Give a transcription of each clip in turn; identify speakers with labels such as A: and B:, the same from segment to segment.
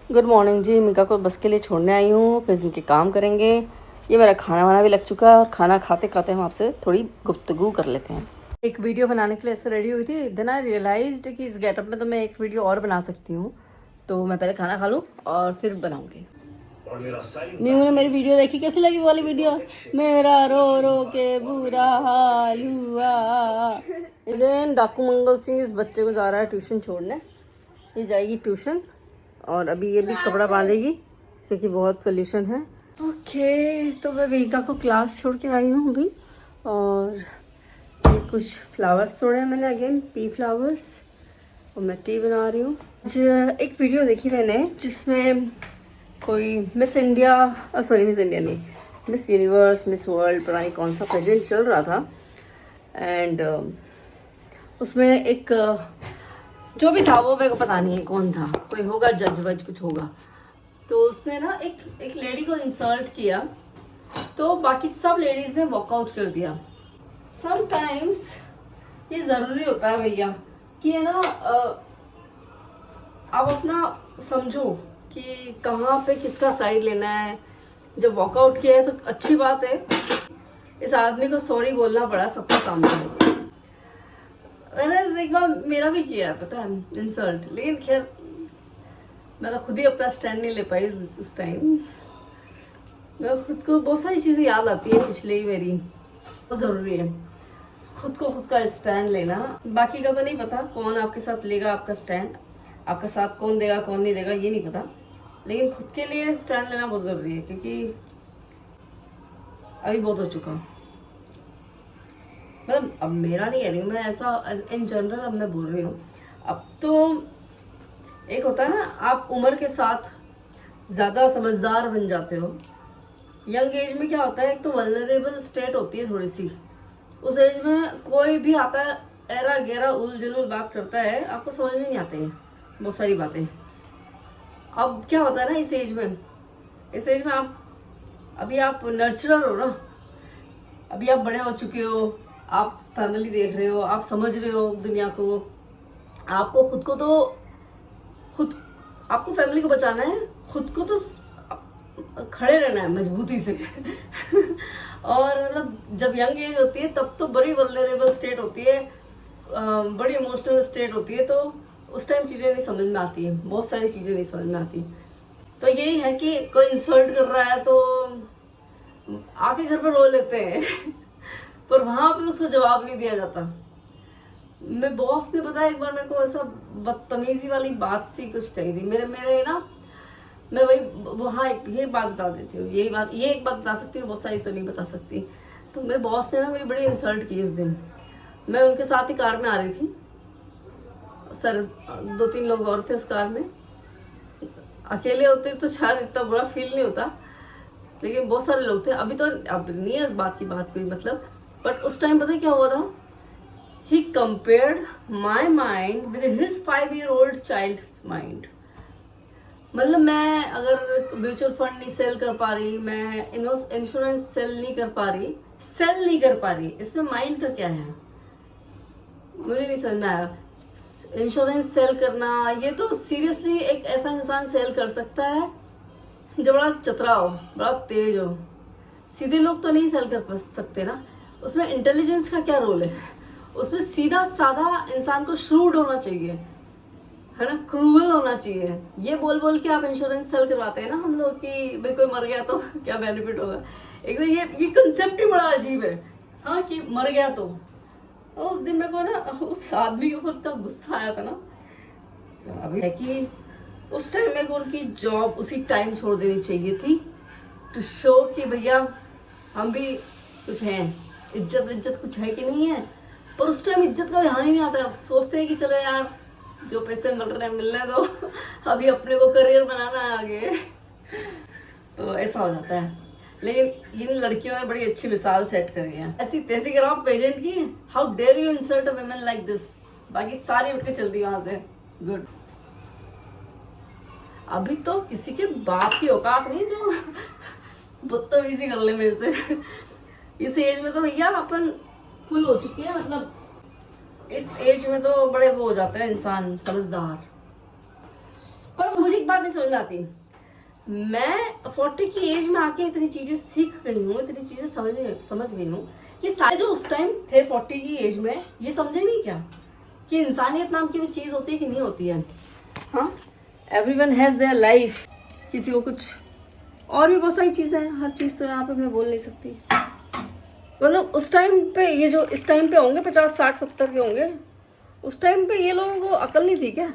A: Good morning जी। मिका को बस के लिए छोड़ने आई हूँ, फिर इनके काम करेंगे। ये मेरा खाना वाना भी लग चुका है और खाना खाते खाते हम आपसे थोड़ी गुफ्तगू कर लेते हैं। एक वीडियो बनाने के लिए ऐसे रेडी हुई थी, देन आई रियलाइज्ड कि इस गेटअप में तो मैं एक वीडियो और बना सकती हूँ। तो मैं पहले खाना खा लूँ और फिर बनाऊँगी। मीनू ने मेरी वीडियो देखी, कैसी लगी वो वाली वीडियो? मेरा रो रो के बुरा हाल हुआ। अगेन डाकू मंगल सिंह इस बच्चे को जा रहा है ट्यूशन छोड़ने। ये जाएगी ट्यूशन और अभी ये भी कपड़ा बांधेगी क्योंकि बहुत पोल्यूशन है। ओके, तो मैं वेगा को क्लास छोड़ के आई हूँ अभी। और ये कुछ फ्लावर्स तोड़े हैं मैंने, अगेन पी फ्लावर्स, और मैं टी बना रही हूँ। एक वीडियो देखी मैंने जिसमें कोई miss India, sorry miss India नहीं, मिस यूनिवर्स, मिस वर्ल्ड, पता नहीं कौन सा पेजेंट चल रहा था। एंड उसमें एक जो भी था वो मेरे को पता नहीं है कौन था, कोई होगा जज वज कुछ होगा। तो उसने ना एक लेडी को इंसल्ट किया, तो बाकी सब लेडीज ने वॉकआउट कर दिया। समटाइम्स ये ज़रूरी होता है भैया कि है ना, आप अपना समझो कि कहाँ पे किसका साइड लेना है। जब वॉकआउट किया है तो अच्छी बात है, इस आदमी को सॉरी बोलना पड़ा, सबका काम है। मैंने एक बार मेरा भी किया है पता है इंसल्ट, लेकिन खैर मैं तो खुद ही अपना स्टैंड नहीं ले पाई उस टाइम। मैं खुद को बहुत सारी चीज़ें याद आती है पिछले ही मेरी, बहुत ज़रूरी है खुद को खुद का स्टैंड लेना। बाकी का तो नहीं पता कौन आपके साथ लेगा आपका स्टैंड, आपका साथ कौन देगा कौन नहीं देगा ये नहीं पता, लेकिन खुद के लिए स्टैंड लेना बहुत ज़रूरी है क्योंकि अभी बहुत हो चुका। मतलब अब मेरा नहीं कह रही हूँ मैं, ऐसा इन जनरल अब मैं बोल रही हूँ। अब तो एक होता है ना, आप उम्र के साथ ज़्यादा समझदार बन जाते हो। यंग एज में क्या होता है, एक तो वल्नरेबल स्टेट होती है थोड़ी सी। उस एज में कोई भी आता है एरा गहरा उल जलूल बात करता है, आपको समझ में नहीं आते हैं बहुत सारी बातें। अब क्या होता है ना, इस एज में आप अभी आप नर्चरर हो ना, अभी आप बड़े हो चुके हो, आप फैमिली देख रहे हो, आप समझ रहे हो दुनिया को। आपको खुद को तो खुद आपको फैमिली को बचाना है, खुद को तो खड़े रहना है मजबूती से। और मतलब जब यंग एज होती है तब तो बड़ी वल्नरेबल स्टेट होती है, बड़ी इमोशनल स्टेट होती है, तो उस टाइम चीज़ें नहीं समझ में आती है, बहुत सारी चीज़ें नहीं समझ में आती। तो यही है कि कोई इंसल्ट कर रहा है तो आके घर पर रो लेते हैं। पर वहां पे उसको जवाब नहीं दिया जाता। मैं बॉस ने पता है एक बार मेरे को ऐसा बदतमीजी वाली बात सी कुछ कही थी, मेरे ना, मैं वही वहाँ ये बात बता देती हूँ, ये एक बात बता सकती हूँ, बहुत सारी तो नहीं बता सकती। तो मेरे बॉस ने ना मेरी बड़ी इंसल्ट की उस दिन। मैं उनके साथ ही कार में आ रही थी, सर 2-3 लोग और थे उस कार में। अकेले होते तो शायद इतना बुरा फील नहीं होता, लेकिन बहुत सारे लोग थे। अभी तो अब नहीं है इस बात की बात कोई मतलब, बट उस टाइम पता है क्या हुआ था, he compared my mind with his 5-year-old child's mind. मतलब मैं अगर म्यूचुअल फंड नहीं सेल कर पा रही, मैं इंश्योरेंस सेल नहीं कर पा रही, इसमें माइंड का क्या है मुझे नहीं समझ में आया। इंश्योरेंस सेल करना, ये तो सीरियसली एक ऐसा इंसान सेल कर सकता है जो बड़ा चतरा हो, बड़ा तेज हो। सीधे लोग तो नहीं सेल कर सकते ना, उसमें इंटेलिजेंस का क्या रोल है? उसमें सीधा साधा इंसान को श्रूड होना चाहिए, है ना, क्रूवल होना चाहिए। ये बोल बोल के आप इंश्योरेंस सेल करवाते हैं ना हम लोग कि भाई कोई मर गया तो क्या बेनिफिट होगा। एक तो ये कंसेप्ट ही बड़ा अजीब है, हाँ, कि मर गया तो। और उस दिन मेरे को ना उस आदमी के ऊपर इतना गुस्सा आया था ना, अभी है कि उस टाइम मेरे को उनकी जॉब उसी टाइम छोड़ देनी चाहिए थी, टू शो कि भैया हम भी कुछ हैं, इज्जत कुछ है कि नहीं है। पर उस टाइम इज्जत का ध्यान ही नहीं आता, सोचते हैं कि चलो यार जो पैसे मिल रहे हैं मिलने दो, अभी अपने को करियर बनाना है आगे। तो ऐसा हो जाता है। लेकिन इन लड़कियों ने बड़ी अच्छी मिसाल सेट करी है, ऐसी तैसी कराओ पेजेंट की, how dare you insult a women like this. बाकी सारी उठ के चलती वहां से, गुड। अभी तो किसी के बाप की औकात नहीं जो बदतमीजी कर ले मेरे से। इस एज में तो भैया अपन फुल हो चुके हैं, मतलब इस एज में तो बड़े वो हो जाते हैं इंसान समझदार। पर मुझे एक बात नहीं समझ में आती, मैं 40 की एज में आके इतनी चीजें सीख गई हूँ, इतनी चीजें समझ गई हूँ। ये सारे जो उस टाइम थे 40 की एज में, ये समझे नहीं क्या कि इंसानियत नाम की भी चीज होती है कि नहीं होती है। हाँ, एवरीवन हैज देयर लाइफ, किसी को कुछ और भी बहुत सारी चीजें हैं, हर चीज तो यहाँ पे मैं बोल नहीं सकती। मतलब उस टाइम पे, ये जो इस टाइम पे होंगे 50 60 70 के होंगे, उस टाइम पे ये लोगों को अकल नहीं थी क्या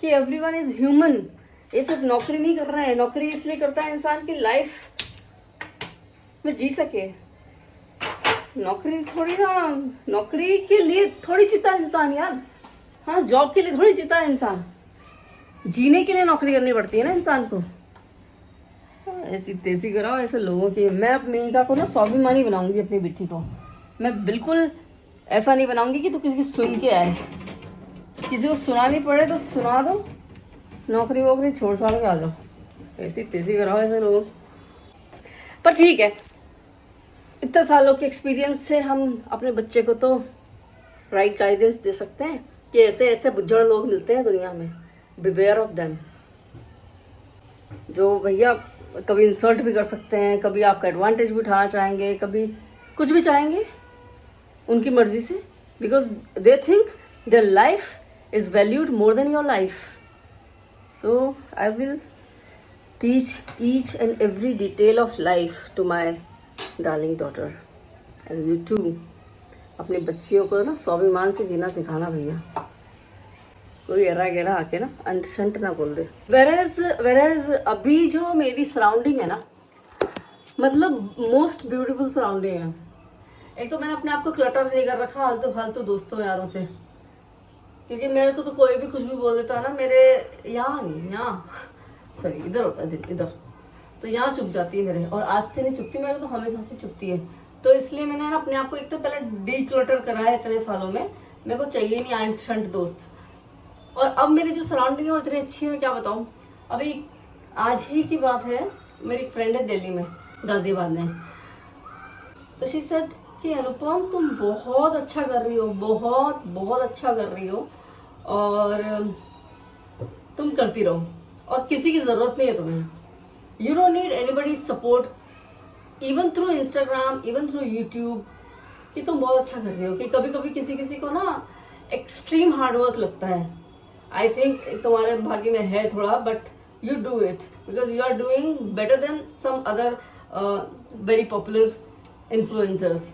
A: कि एवरीवन इज ह्यूमन। ये सिर्फ नौकरी नहीं कर रहे हैं, नौकरी इसलिए करता है इंसान की लाइफ में जी सके। नौकरी थोड़ी ना, नौकरी के लिए थोड़ी जीता है इंसान यार। हाँ, जॉब के लिए थोड़ी जीता है इंसान, जीने के लिए नौकरी करनी पड़ती है ना इंसान को। ऐसी तेजी कराओ ऐसे लोगों की। मैं अपनी मीका को ना स्वाभिमानी बनाऊंगी, अपनी बेटी को। मैं बिल्कुल ऐसा नहीं बनाऊंगी कि तू किसी की सुन के आए, किसी को सुनानी पड़े तो सुना दो, नौकरी वोकरी छोड़ छाड़ के आ जाओ। ऐसी तेजी कराओ ऐसे लोग। पर ठीक है, इतने सालों के एक्सपीरियंस से हम अपने बच्चे को तो राइट गाइडेंस दे सकते हैं कि ऐसे ऐसे बुज्जड़ लोग मिलते हैं दुनिया में, बिवेयर ऑफ देम, जो भैया कभी इंसल्ट भी कर सकते हैं, कभी आपका एडवांटेज भी उठाना चाहेंगे, कभी कुछ भी चाहेंगे उनकी मर्जी से, because they think their life is valued more than your life. So I will teach each and every detail of life to my darling daughter and you too. अपनी बच्चियों को ना स्वाभिमान से जीना सिखाना भैया, कोई एरा गेरा आके ना अंट ना बोल दे। वेरेज अभी जो मेरी सराउंडिंग है ना, मतलब मोस्ट ब्यूटीफुल सराउंडिंग है। एक तो मैंने अपने आप को क्लटर नहीं कर रखा फालतू फालतू दोस्तों यारों से, क्योंकि मेरे को तो कोई भी कुछ भी बोल देता है ना, मेरे यहाँ नहीं, यहाँ सॉरी इधर होता है दिल, इधर तो यहाँ चुप जाती है मेरे, और आज से नहीं चुपती, मेरे तो हमेशा से चुपती है। तो इसलिए मैंने ना अपने आप को एक तो पहले डीक्लटर करा है इतने सालों में, मेरे को चाहिए नहीं आंट शंट दोस्त। और अब मेरी जो सराउंडिंग है वो इतनी अच्छी है, मैं क्या बताऊं। अभी आज ही की बात है, मेरी फ्रेंड है दिल्ली में, गाजियाबाद में, तो शी सेड कि अनुपम तुम बहुत अच्छा कर रही हो, बहुत बहुत अच्छा कर रही हो, और तुम करती रहो, और किसी की जरूरत नहीं है तुम्हें। You don't need anybody's support even through Instagram, even through YouTube, कि तुम बहुत अच्छा कर रही हो। कि कभी कभी किसी किसी को ना एक्सट्रीम हार्डवर्क लगता है, आई थिंक तुम्हारे भाग्य में है थोड़ा, but you do it because you are doing better than some other very popular influencers.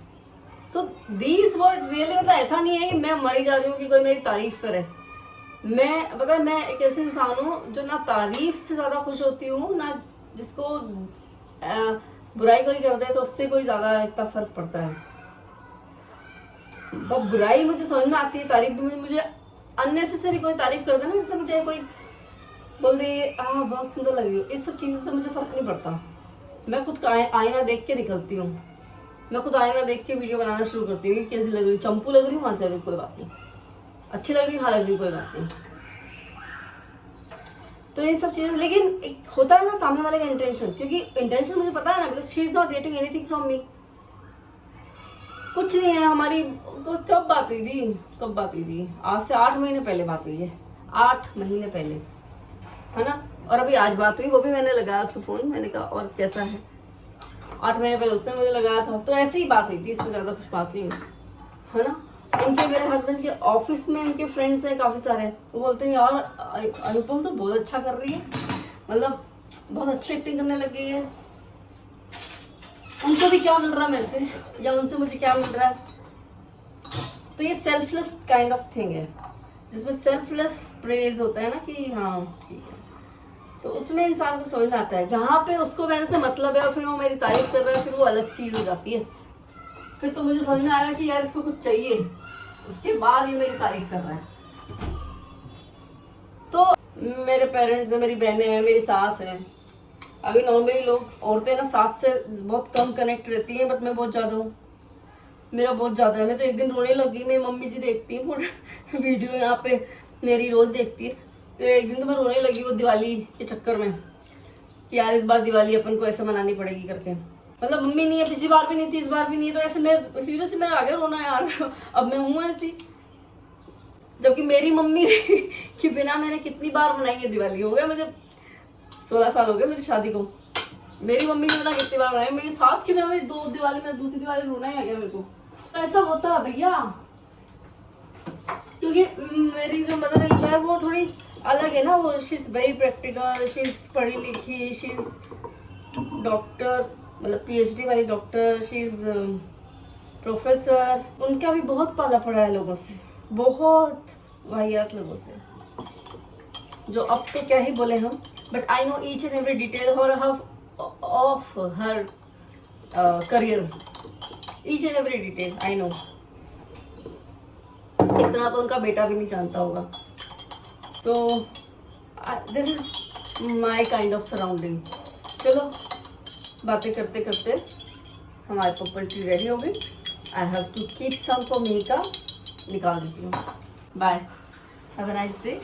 A: So these word really, मतलब ऐसा नहीं है कि मैं मरी जा रही हूँ कि कोई मेरी तारीफ करे। मैं पता है, मैं एक ऐसे इंसान हूँ जो ना तारीफ से ज्यादा खुश होती हूँ, ना जिसको बुराई कोई कर दे तो उससे कोई ज्यादा इतना फर्क पड़ता है। बुराई मुझे समझ में आती है, तारीफ भी मुझे अननेसेसरी कोई तारीफ कर दे ना, जैसे मुझे कोई बोल दे बहुत सुंदर लग रही हो, इस सब चीजों से मुझे फर्क नहीं पड़ता। मैं खुद का आईना देख के निकलती हूँ, मैं खुद आईना देख के वीडियो बनाना शुरू करती हूँ कि कैसी लग रही, चंपू लग रही हूँ, हाँ चलो कोई बात नहीं, अच्छी लग रही, हाँ लग रही, कोई बात नहीं। तो ये सब चीजें, लेकिन एक होता है ना सामने वाले का इंटेंशन, क्योंकि इंटेंशन मुझे पता है ना, because she is not getting anything from me. कुछ नहीं है हमारी, कब बात हुई थी, आज से 8 महीने पहले बात हुई है, 8 महीने पहले, है ना। और अभी आज बात हुई, वो भी मैंने लगाया उसको फोन, मैंने कहा और कैसा है। 8 महीने पहले उसने मुझे लगाया था, तो ऐसे ही बात हुई थी, इससे ज्यादा कुछ बात नहीं हुई, है ना। इनके, मेरे हस्बैंड के ऑफिस में इनके फ्रेंड्स हैं काफी सारे, वो बोलते हैं यार अनुपम तो बहुत अच्छा कर रही है, मतलब बहुत अच्छी एक्टिंग करने लगी है। उनको भी क्या मिल रहा है मेरे से, या उनसे मुझे क्या मिल रहा है। तो ये सेल्फलेस काइंड ऑफ थिंग है, जिसमें सेल्फलेस प्रेज होता है ना कि हाँ ठीक है, तो उसमें इंसान को समझ में आता है। जहां पे उसको मेरे से मतलब है और फिर वो मेरी तारीफ कर रहा है, फिर वो अलग चीज हो जाती है। फिर तो मुझे समझ में आया कि यार इसको कुछ चाहिए, उसके बाद ये मेरी तारीफ कर रहा है। तो मेरे पेरेंट्स हैं, मेरी बहनें हैं, मेरी सास है। अभी नॉर्मली लोग, औरतें ना सास से बहुत कम कनेक्ट रहती हैं, बट मैं बहुत ज्यादा हूँ, मेरा बहुत ज्यादा है। मैं तो एक दिन रोने लगी, मेरी मम्मी जी देखती है पूरा वीडियो यहाँ पे, मेरी रोज देखती है, तो एक दिन तो मैं रोने लगी वो दिवाली के चक्कर में कि यार इस बार दिवाली अपन को ऐसे मनानी पड़ेगी करके। मतलब मम्मी नहीं है, पिछली बार भी नहीं थी, इस बार भी नहीं है, तो ऐसे मैं सीरियसली मेरा आ गया रोना यार। अब मैं हूँ ऐसी, जबकि मेरी मम्मी के बिना मैंने कितनी बार मनाई है दिवाली। हो गया मुझे 16 साल हो गए मेरी शादी को। मेरी मम्मी ने पता कितनी बार बनाई, मेरी सास की में दो दिवाली में दूसरी दिवाली रोना ही आ गया मेरे को। तो ऐसा होता है भैया, क्योंकि मेरी जो मदर इन लॉ है वो थोड़ी अलग है ना, वो she is very practical, she is पढ़ी लिखी, शी इज डॉक्टर, मतलब PhD वाली डॉक्टर, शी इज प्रोफेसर। उनका भी बहुत पाला पड़ा है लोगों से, बहुत वाहियात लोगों से, जो अब तो क्या ही बोले हम, but I know each and every detail of her career, each and every detail I know. इतना तो उनका बेटा भी नहीं जानता होगा। So this is my kind of surrounding. चलो बातें करते करते हमारी पर्पल टी रेडी हो गई। I have to keep some for Mika, निकाल देती हूँ। Bye, have a nice day.